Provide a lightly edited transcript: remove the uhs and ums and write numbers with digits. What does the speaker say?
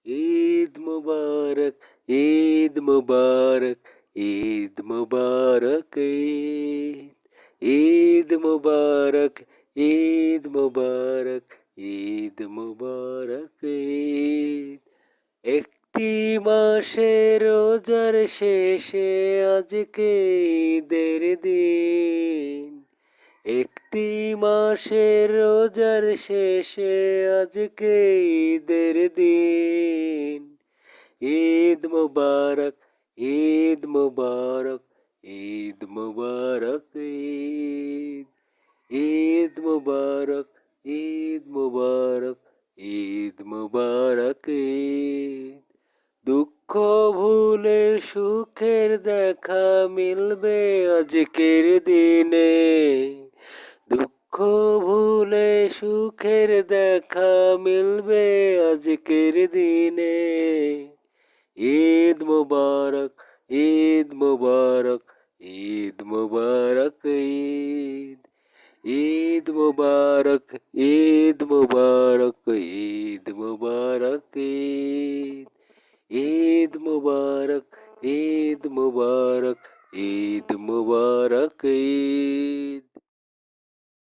ঈদ মুবারক, ঈদ মুবারক, ঈদ মুবারক, ঈদ মুবারক, ঈদ মুবারক, ঈদ মুবারক, ঈদ। একটি মাসের রোজার শেষে আজকে ঈদের দিন। একটি মাসের রোজার শেষে আজকে ঈদের দিন। ঈদ মুবারক, ঈদ মুবারক, ঈদ মুবারক, ঈদ। ঈদ মুবারক, ঈদ মুবারক, ঈদ মুবারক, ঈদ। দুঃখ ভুলে সুখের দেখা মিলবে আজকের দিনে। দুঃখ ভুলে সুখের দেখা মিলবে আজকের দিনে। ঈদ মুবারক, ঈদ মুবারক, ঈদ মুবারক, ঈদ। ঈদ মুবারক, ঈদ মুবারক, ঈদ মুবারক, ঈদ। ঈদ মুবারক, ঈদ মুবারক, ঈদ মুবারক, ঈদ।